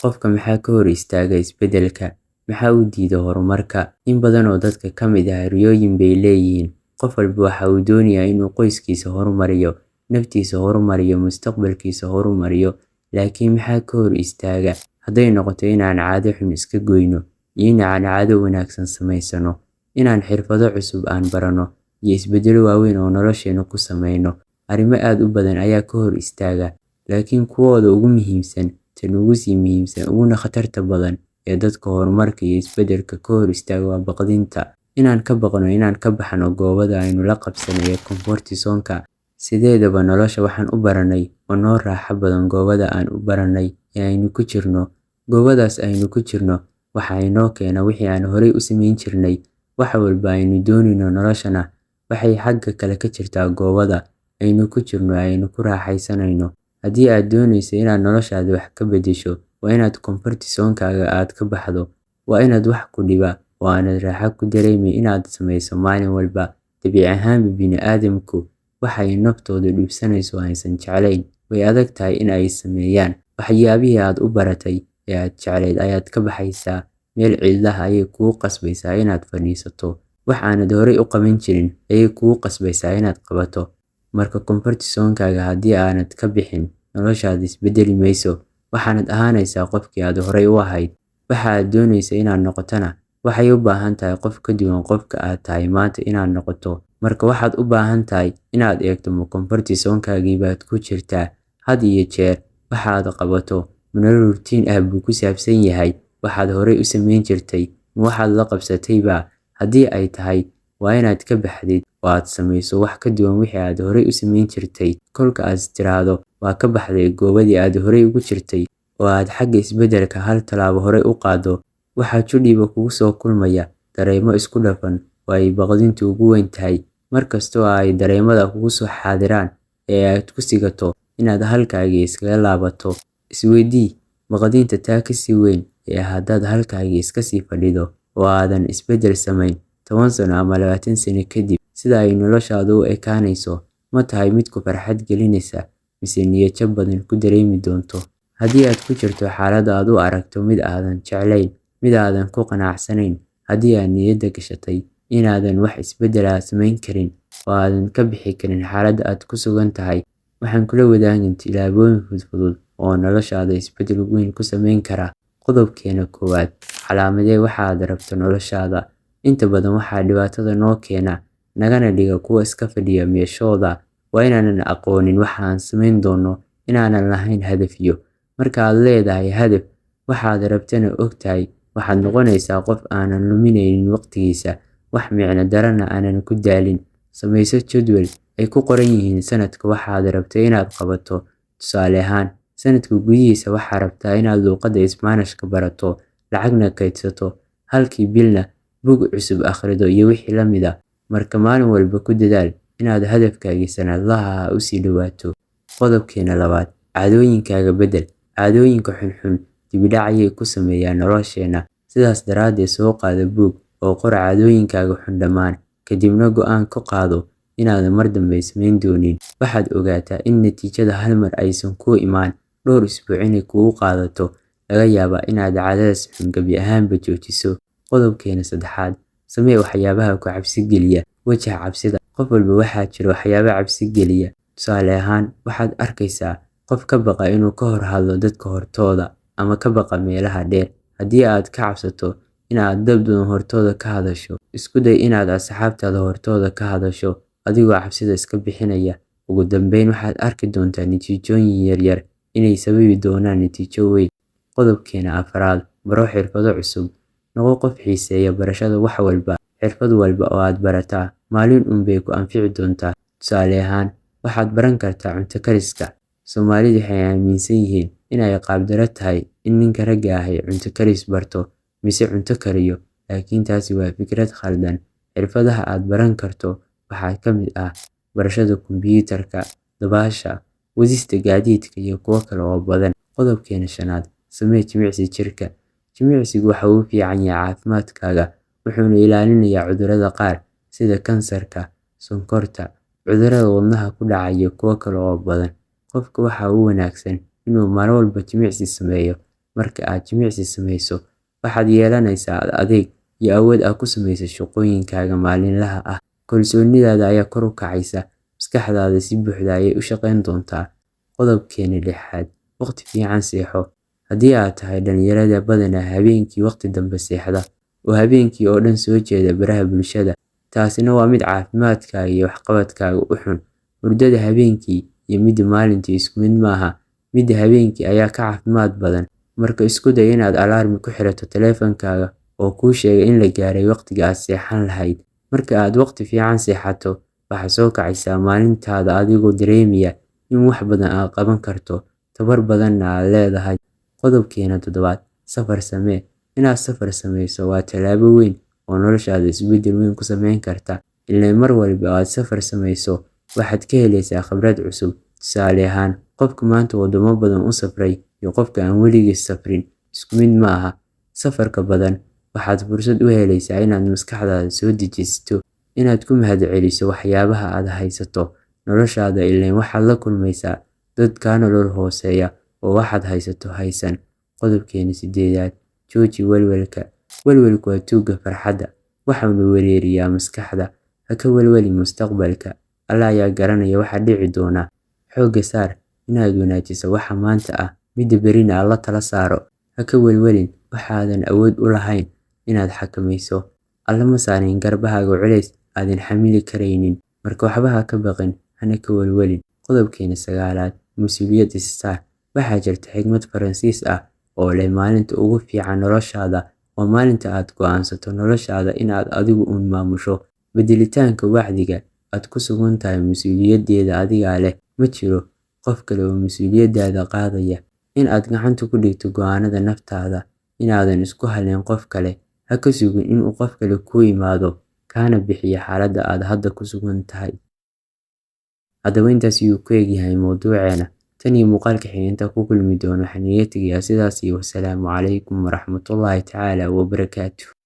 Qofka maxaa ka hor istaaga isbeddelka? Maxaa u diida horumarka? In badan oo dadka ka mid ah riyooyin bay leeyihiin. Qof walba waxa uu doonayaa inuu qoyskiisa horumariyo, naftiisa horumariyo, mustaqbalkiisa horumariyo. Laakiin maxaa ka hor istaaga? Hadday noqoto inaan caado xun iska goyno, iyo inaan caado wanaagsan samaysano, inaan xirfado cusub aan barano, iyo isbeddelo waaweyn oo nolosheena ku samayno. Arrimo aad u badan ayaa ka hor istaaga, laakiin kuwooda ugu muhiimsan, tan ugu sii muhiimsan, uguna khatarta badan ee dadka horumarka iyo isbeddelka ka hor istaaga waa baqdinta. Inaan ka baqno inaan ka baxno goobada aynu la qabsanay ee comfort zone-ka. Sideedaba nolosha waxaan u baranay oo noo raaxo badan goobada aan u baranay ee aynu ku jirno. Goobadaas aynu ku jirno waxa inoo keena wixii aan horay u samayn jirnay. Wax walba aynu doonayno noloshana waxay xagga kale ka jirtaa goobada aynu ku jirno ee aynu ku raaxaysanayno. Haddii aad doonayso inaad noloshaada wax ka beddesho, waa inaad comfort zone-kaaga aad ka baxdo. Waa inaad wax ku dhiba oo aanad raaxo ku dareemin inaad samayso maalin walba. Dabiici ahaanba bini'aadamku waxa ay naftooda dhibsanayso aysan jeclayn, way adag tahay in ay sameeyaan. Waxyaabihii aad u baratay ee aad jeclayd ayaad ka baxaysaa. Meel cidla ah ayay kugu qasbaysaa inaad fadhiisato. Wax aanad horay u qaban jirin ayay kugu qasbaysaa inaad qabato. Marka comfort zone-kaaga haddii aanad ka bixin, noloshaada isbeddeli mayso. Waxaanad ahaanaysaa qofkii aad horay u ahayd. Waxa aad doonayso inaad noqotona waxay u baahan tahay qof ka duwan qofka aad tahay maanta inaad noqoto. Marka waxaad u baahan tahay inaad eegto ma comfort zone-kaagii baad ku jirtaa. Had iyo jeer waxa aad qabato ma nolol routine ah buu ku saabsan yahay waxaad horay u samayn jirtay, ma waxaad la qabsatayba. Haddii ay tahay, waa inaad ka baxdid oo aad samayso wax ka duwan wixii aad horay u samayn jirtay. Kolka aad tiraahdo waa ka baxday goobadii aad horay ugu jirtay oo aad xagga isbeddelka hal talaabo horay u qaaddo, waxaa judhiiba kugu soo kulmaya dareemo isku dhafan oo ay baqdintu ugu weyn tahay. Markasta oo ay dareemada kugu soo xaadiraan ee aad ku sigato inaad halkaagii iskaga laabato, isweydii baqdinta taa ka sii weyn ee haddaad halkaagii iska sii fadhido oo aadan isbeddel samayn 10 sano ama 20 sano kadib, sida ay noloshaadu u ekaanayso ma tahay mid ku farxad gelinaysa mise niyad jab badan ku dareemi doonto. Haddii aad ku jirto xaalad aad u aragto mid aadan jeclayn, mid aadan ku qanacsanayn, haddii aad niyadda gashatay inaadan wax isbeddel samayn karin oo aadan ka bixi karin xaaladda aad ku sugan tahay, waxaan kula wadaagin tillaabooyin fudud oo noloshaada isbeddel weyn ku samayn kara. Qodobkeena koowaad, calaamadee waxa aad rabto noloshaada. Inta badan waxaa dhibaatada noo keena nagana dhiga kuwa iska fadhiya meeshooda waa inaanan aqoonin waxa aan samayn doono, inaanan lahayn hadafyo. Marka aad leedahay hadaf, waxaad rabtana ogtahay, waxaad noqonaysaa qof aanan luminaynin waqtigiisa, wax micno darana aanan ku daalin. Samayso jadwal ay ku qoran yihiin sanadka waxaad rabto inaad qabato. Tusaale ahaan, sanadka gudihiisa waxaad rabtaa inaad luqadda Isbaanishka barato, lacagna kaydsato, halkii bilna buug cusub akhrido iyo wixii la mid ah. Marka maalin walba ku dadaal inaad hadafkaagii sanadlaha ah u sii dhawaato. Qodobkeena labaad, caadooyinkaaga beddel. Caadooyinka xunxun dibidhac ayay ku sameeyaan nolosheena. Sidaas daraaddeed soo qaado buug oo qor caadooyinkaaga xun dhammaan, kadibna go'aan ka qaado inaadan mar dambe samayn doonin. Waxaad ogaataa in natiijada hal mar aysan ku imaan, dhowr isbuuc inay kugu qaadato. Laga yaabaa inaad caadadaas xun gabi ahaanba joojiso. Qodobkeena saddexaad, samee waxyaabaha ku cabsi geliya. Wajah cabsida. Qof walba waxaa jira waxyaabo cabsi geliya. Tusaale ahaan, waxaad arkaysaa qof ka baqa inuu ka hor hadlo dadka hortooda ama ka baqa meelaha dheer. Haddii aad ka cabsato inaad dad badan hortooda ka hadasho, isku day inaad asxaabtaada hortooda ka hadasho adigoo cabsida iska bixinaya. Ugu dambeyn, waxaad arki doontaa natiijooyin yaryar inay sababi doonaan natiijo weyn. Qodobkeena afraad, baro xirfado cusub. Noqo qof xiiseeya barashada wax walba. Xirfad walba oo aad barataa maalin bay ku anfici doontaa. Tusaale ahaan, waxaad baran kartaa cunto kariska. Soomaalidu waxay aaminsan yihiin in ay qaabdaro tahay in ninka ragga ahi cunto karis barto mise cunto kariyo, laakiin taasi waa fikrad khaldan. Xirfadaha aad baran karto waxaa ka mid ah barashada kombiyuutarka, dabaasha, wadista gaadiidka iyo kuwo kale oo badan. Qodobkeena shanaad, samee jimicsi jirka. Jimicsigu waxa uu fiican yahay caafimaadkaaga, wuxuuna ilaalinayaa cudurrada qaar sida kansarka, sonkorta, cudurrada wadnaha ku dhaca iyo kuwo kale oo badan. Qofka waxa uu wanaagsan inuu maalin walba jimicsi sameeyo, Marka aad jimicsi samayso, waxaad yeelanaysaa adeeg iyo awood aad ku samayso shaqooyinkaaga maalinlaha ah. Kalsoonidaada ayaa kor u kacaysa, maskaxdaada si buuxda ayay u shaqayn doontaa. Qodobkeena 6: waqti fiican seexo. Haddii aad tahay dhalinyarada badanaa habeenkii waqti dambe seexda, oo habeenkii oo dhan soo jeeda baraha bulshada, taasina waa mid caafimaadkaaga iyo waxqabadkaaga u xun. Hurdada habeenkii iyo midda maalintii isku mid maaha. Midda habeenkii ayaa ka caafimaad badan. Marka isku day inaad alarm ku xirato taleefankaaga oo kuu sheega in la gaaray waqtigii aad seexan lahayd. Marka aad waqti fiican seexato, waxaad soo kacaysaa maalintaada adigoo dareemaya in wax badan aad qaban karto, tabar badanna aad leedahay. Qodobkeena 7: safar samee. Inaad safar samayso waa tallaabo weyn oo noloshaada isbeddel weyn ku samayn karta. Ileen mar walba oo aad safar samayso, waxaad ka helaysaa khibrad cusub. Tusaale ahaan, qofka maanta wadamo badan u safray iyo qofka aan weligiis safrin isku mid maaha. Safarka badan waxaad fursad u helaysaa inaad maskaxdaada soo dejisato, inaad ku mahadceliso waxyaabaha aad haysato noloshaada. Ileen waxaad la kulmaysaa dad kaa nolol hooseeya oo waxaad haysato haysan. Qodobkeena 8: jooji walwalka. Walwalku waa tuuga farxadda, waxaanu weerarayaa maskaxda. Ha ka walwalin mustaqbalka, Alle ayaa garanaya waxa dhici doona. Xoogga saar inaad wanaajiso waxa maanta ah, midda berrina Alle tala saaro. Ha ka walwalin waxaadan awood u lahayn inaad xakamayso. Alle ma saarin garbahaaga culays aadan xamili karaynin, marka waxba ha ka baqin, hana ka walwalin. Qodobkeena 9: mas'uuliyad is saar. Waxaa jirta xigmad Faransiis ah oo leh maalinta ugu fiican noloshaada waa maalinta aad go'aansato noloshaada inaad adigu uun maamusho. Beddelitaanka wacdiga aad ku sugan tahay mas'uuliyaddeeda adigaa leh. Ma jiro qof kale oo mas'uuliyaddaada qaadaya. In aad gacanta ku dhigto go'aanada naftaada, inaadan isku halayn qof kale. Ha ka sugin inuu qof kale kuu yimaado kaana bixiyo xaaladda aad hadda ku sugan tahay. Haddaba intaas ayuu ku egyahay mawduuceena. Tan iyo muuqaalka xiga intaan ku kulmi doono, waxaan iga tegayaa sidaas iyo wassalaamu calaykum waraxmatullaahi tacaala wabarakaatuh.